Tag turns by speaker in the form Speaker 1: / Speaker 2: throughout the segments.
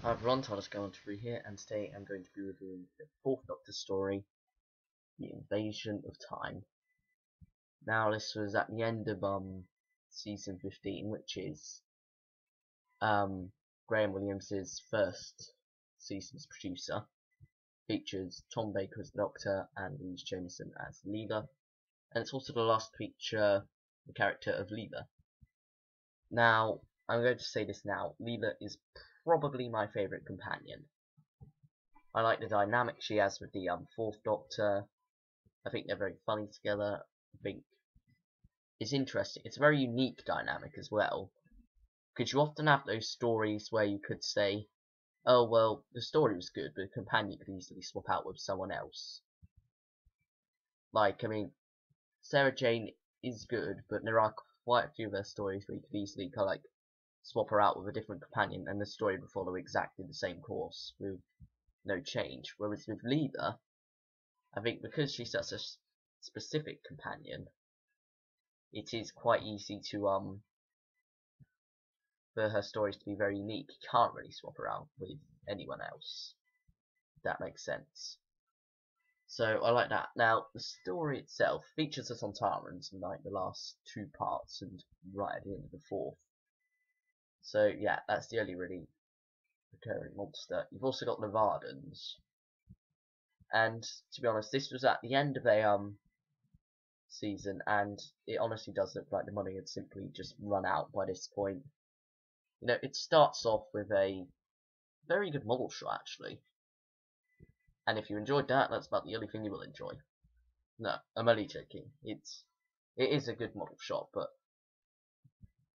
Speaker 1: Hi everyone, Thomas Gallifrey here, and today I'm going to be reviewing the fourth Doctor story, The Invasion of Time. Now this was at the end of season 15, which is Graham Williams' first season as producer. Features Tom Baker as the Doctor and Louise Jameson as Leela, and it's also the last to feature the character of Leela. Now, I'm going to say this now, Leela is probably my favourite companion. I like the dynamic she has with the fourth Doctor. I think they're very funny together. I think it's interesting. It's a very unique dynamic as well, because you often have those stories where you could say, oh well, the story was good, but the companion could easily swap out with someone else. Like, I mean, Sarah Jane is good, but there are quite a few of her stories where you could easily kind of like swap her out with a different companion and the story would follow exactly the same course with no change. Whereas with Leela, I think because she's such a specific companion, it is quite easy to for her stories to be very unique. You can't really swap her out with anyone else, if that makes sense. So I like that. Now the story itself features us on Tarans in like the last two parts and right at the end of the fourth. So yeah, that's the only really recurring monster. You've also got the Vardans, and to be honest, this was at the end of a season, and it honestly does look like the money had simply just run out by this point. You know, it starts off with a very good model shot actually, and if you enjoyed that, that's about the only thing you will enjoy. No, I'm only joking. It is a good model shot, but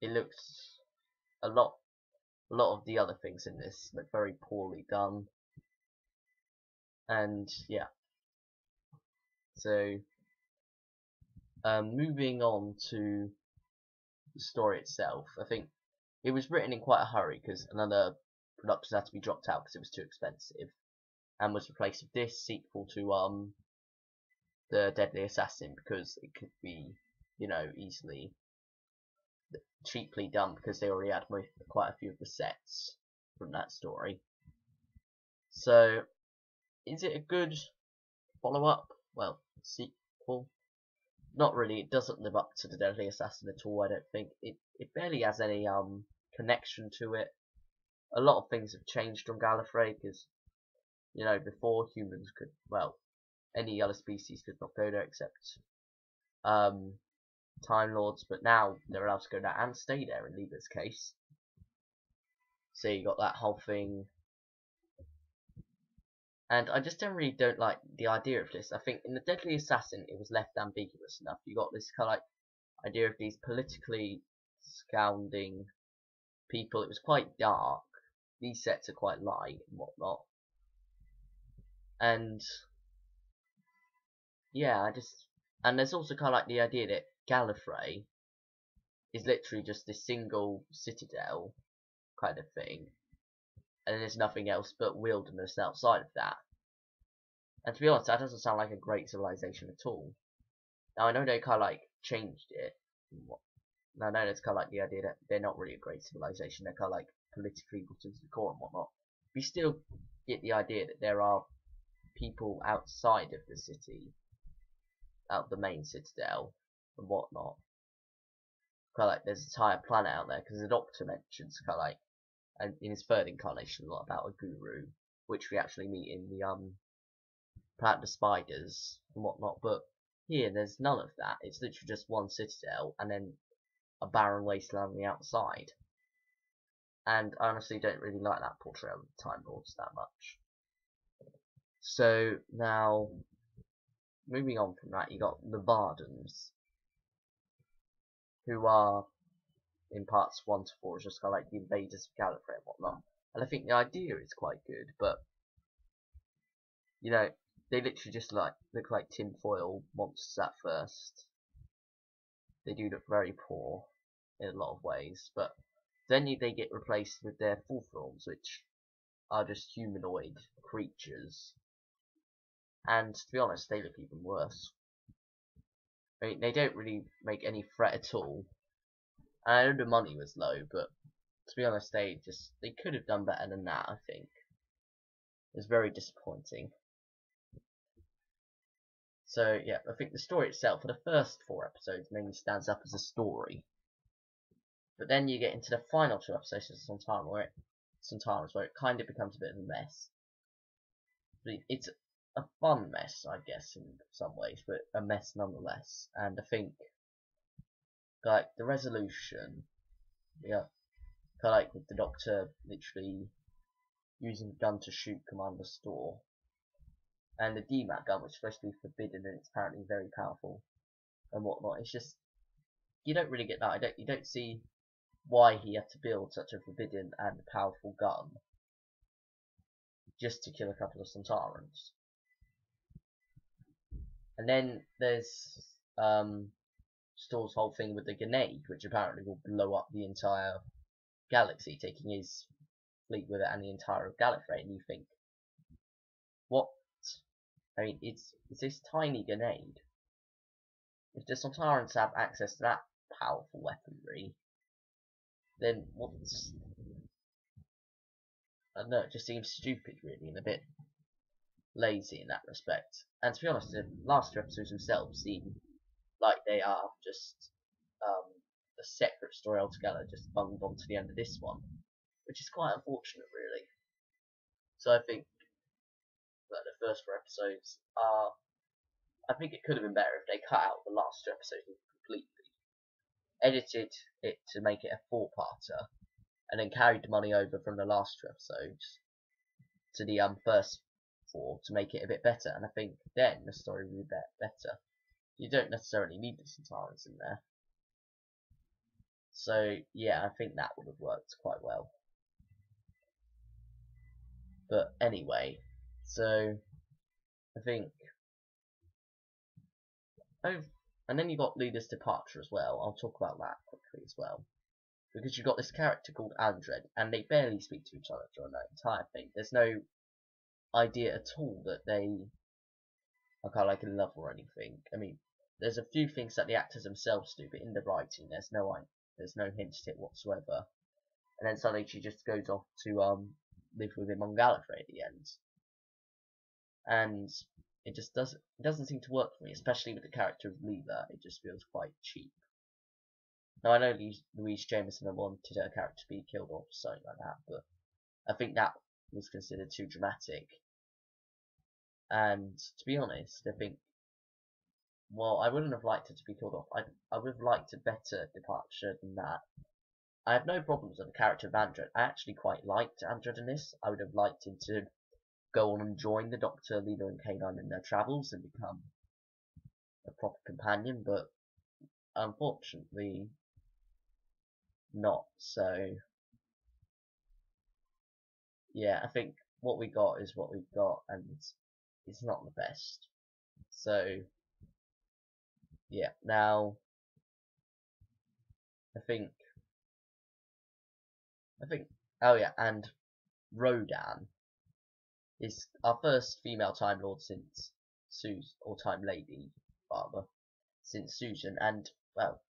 Speaker 1: it looks a lot of the other things in this look very poorly done. And yeah, so moving on to the story itself, I think it was written in quite a hurry because another production had to be dropped out because it was too expensive, and was replaced with this sequel to the Deadly Assassin because it could be, you know, easily cheaply done because they already had quite a few of the sets from that story. So, is it a good follow-up? Well, sequel? Not really. It doesn't live up to the Deadly Assassin at all, I don't think. It barely has any connection to it. A lot of things have changed on Gallifrey because, you know, before humans could, well, any other species could not go there except Time Lords, but now they're allowed to go there and stay there in Leela's case. So you got that whole thing. And I just generally don't like the idea of this. I think in the Deadly Assassin it was left ambiguous enough. You got this kind of like idea of these politically scounding people. It was quite dark. These sets are quite light and whatnot. And yeah, and there's also kind of like the idea that Gallifrey is literally just this single citadel kind of thing, and there's nothing else but wilderness outside of that. And to be honest, that doesn't sound like a great civilization at all. Now I know they kind of like changed it. Now I know it's kind of like the idea that they're not really a great civilization. They're kind of like politically put into the core and whatnot. But you still get the idea that there are people outside of the city, out of the main citadel and whatnot. Kind of like there's an entire planet out there because the Doctor mentions kind of like, and in his third incarnation, a lot about a guru, which we actually meet in the Planet of Spiders and whatnot. But here, there's none of that. It's literally just one citadel and then a barren wasteland on the outside. And I honestly don't really like that portrayal of the Time Lords that much. So now, moving on from that, you got the Vardans, who are in parts 1 to 4 just kind of like the invaders of Gallifrey and whatnot. And I think the idea is quite good, but you know, they literally just look like tinfoil monsters at first. They do look very poor in a lot of ways, but then they get replaced with their full forms, which are just humanoid creatures. And to be honest, they look even worse. I mean, they don't really make any threat at all. And I know the money was low, but to be honest, they could have done better than that. I think it was very disappointing. So yeah, I think the story itself for the first 4 episodes mainly stands up as a story, but then you get into the final 2 episodes of Sontaran where it kind of becomes a bit of a mess. But it's a fun mess, I guess, in some ways, but a mess nonetheless. And I think like the resolution, yeah, kind of like with the Doctor literally using a gun to shoot Commander Store, and the DMAT gun, which is supposed to be forbidden and it's apparently very powerful and whatnot. It's just you don't really get that. You don't see why he had to build such a forbidden and powerful gun just to kill a couple of Sontarans. And then there's Store's whole thing with the grenade, which apparently will blow up the entire galaxy, taking his fleet with it and the entire of Gallifrey. And you think, what? I mean, it's this tiny grenade. If the Sontarans have access to that powerful weaponry, then what's... I don't know, it just seems stupid, really, and a bit lazy in that respect. And to be honest, the last 2 episodes themselves seem like they are just a separate story altogether, just bunged on to the end of this one, which is quite unfortunate, really. So I think that the first 4 episodes are... I think it could have been better if they cut out the last 2 episodes completely, edited it to make it a 4-parter, and then carried the money over from the last 2 episodes to the first 4 to make it a bit better. And I think then the story would be better. You don't necessarily need the Sontarans in there. So yeah, I think that would have worked quite well. But anyway, so I think... and then you got Leela's departure as well. I'll talk about that quickly as well. Because you've got this character called Andred, and they barely speak to each other during that entire thing. There's no idea at all that they are kind of like in love or anything. I mean, there's a few things that the actors themselves do, but in the writing, there's no hint to it whatsoever. And then suddenly she just goes off to live with him on Gallifrey at the end, and it just doesn't seem to work for me, especially with the character of Leela. It just feels quite cheap. Now I know Louise Jameson wanted her character to be killed off or something like that, but I think that was considered too dramatic. And to be honest, I think, well, I wouldn't have liked her to be killed off. I would have liked a better departure than that. I have no problems with the character of Andred. I actually quite liked Andred in this. I would have liked him to go on and join the Doctor, Leela and K9 in their travels and become a proper companion, but unfortunately not. So yeah, I think what we got is what we've got, and it's not the best. So yeah, now I think oh yeah, and Rodan is our first female Time Lord since Susan, or Time Lady rather, since Susan, and well,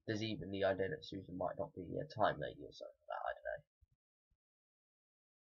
Speaker 1: there's even the idea that Susan might not be a Time Lady or something like that, I don't know.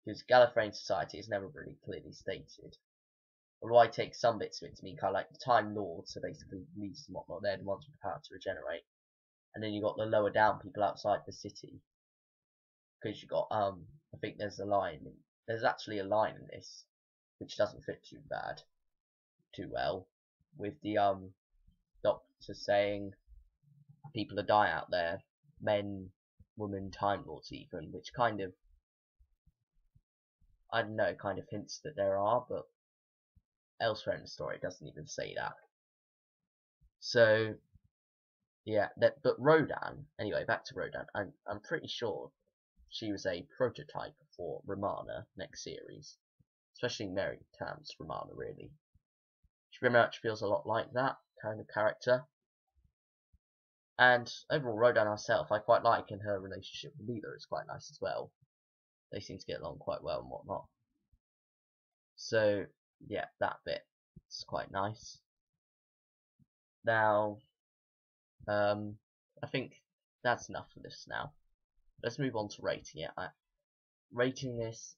Speaker 1: Because Gallifreyan society is never really clearly stated. Although I take some bits of it to mean kind of like the Time Lords, so basically leaves and whatnot, they're the ones with the power to regenerate. And then you got the lower down people outside the city. Because you got, I think there's actually a line in this, which doesn't fit too well, with the Doctor saying people are dying out there, men, women, Time Lords even, which kind of, I don't know, kind of hints that there are, but elsewhere in the story it doesn't even say that. So yeah, but Rodan, anyway, back to Rodan, I'm pretty sure she was a prototype for Romana next series, especially Mary Tam's Romana, really. She very much feels a lot like that kind of character. And overall, Rodan herself, I quite like, and her relationship with Leela is quite nice as well. They seem to get along quite well and whatnot. So yeah, that bit is quite nice. Now, I think that's enough for this now. let's move on to rating it. Rating this,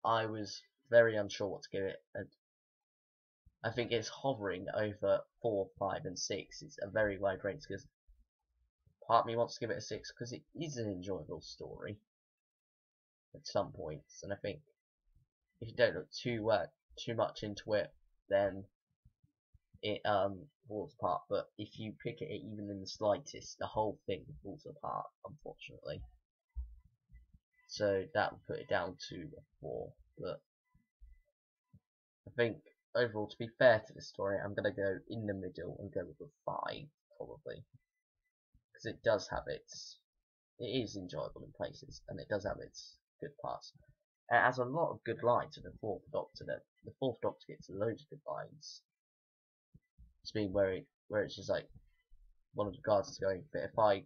Speaker 1: I was very unsure what to give it, and I think it's hovering over 4, 5, and 6. It's a very wide range because part of me wants to give it a 6 because it is an enjoyable story at some points, and I think if you don't look too much into it, then it falls apart. But if you pick at it even in the slightest, the whole thing falls apart, unfortunately. So that would put it down to a 4. But I think overall, to be fair to the story, I'm gonna go in the middle and go with a 5 probably, because it does have it is enjoyable in places, and it does have its good parts. It has a lot of good lines in the Fourth Doctor. The Fourth Doctor gets loads of good lines. It's been where it's just like one of the guards is going, but if I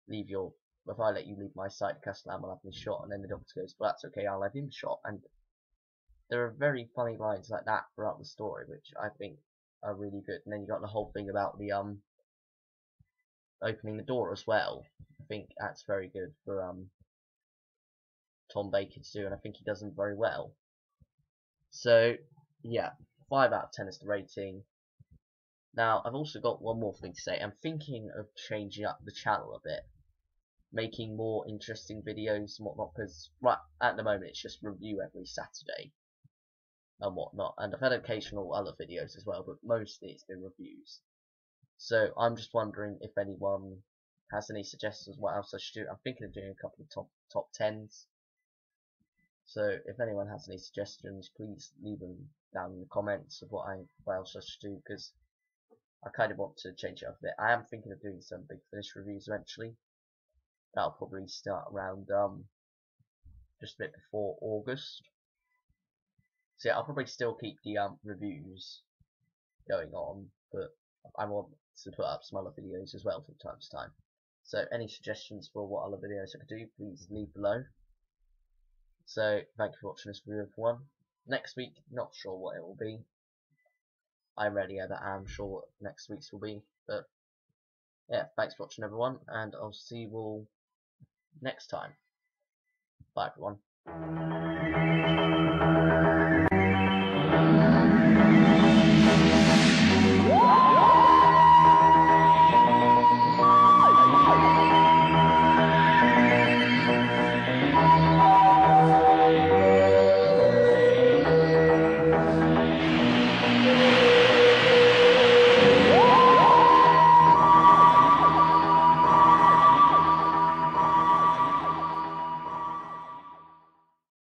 Speaker 1: let you leave my side, Castellan will have me shot, and then the Doctor goes, well, that's okay, I'll have him shot. And there are very funny lines like that throughout the story, which I think are really good. And then you got the whole thing about the opening the door as well. I think that's very good for Tom Baker to do, and I think he does them very well. So yeah, 5 out of 10 is the rating. Now I've also got one more thing to say. I'm thinking of changing up the channel a bit, making more interesting videos and whatnot, because right at the moment it's just review every Saturday and whatnot, and I've had occasional other videos as well, but mostly it's been reviews. So I'm just wondering if anyone has any suggestions what else I should do. I'm thinking of doing a couple of top 10s. So if anyone has any suggestions, please leave them down in the comments of what else I should do, because I kind of want to change it up a bit. I am thinking of doing some Big Finish reviews eventually. That'll probably start around just a bit before August. So yeah, I'll probably still keep the reviews going on, but I want to put up some other videos as well from time to time. So any suggestions for what other videos I could do, please leave below. So thank you for watching this review, everyone. Next week, not sure what it will be. I rarely ever am sure what next week's will be, but yeah, thanks for watching, everyone, and I'll see you all next time. Bye, everyone.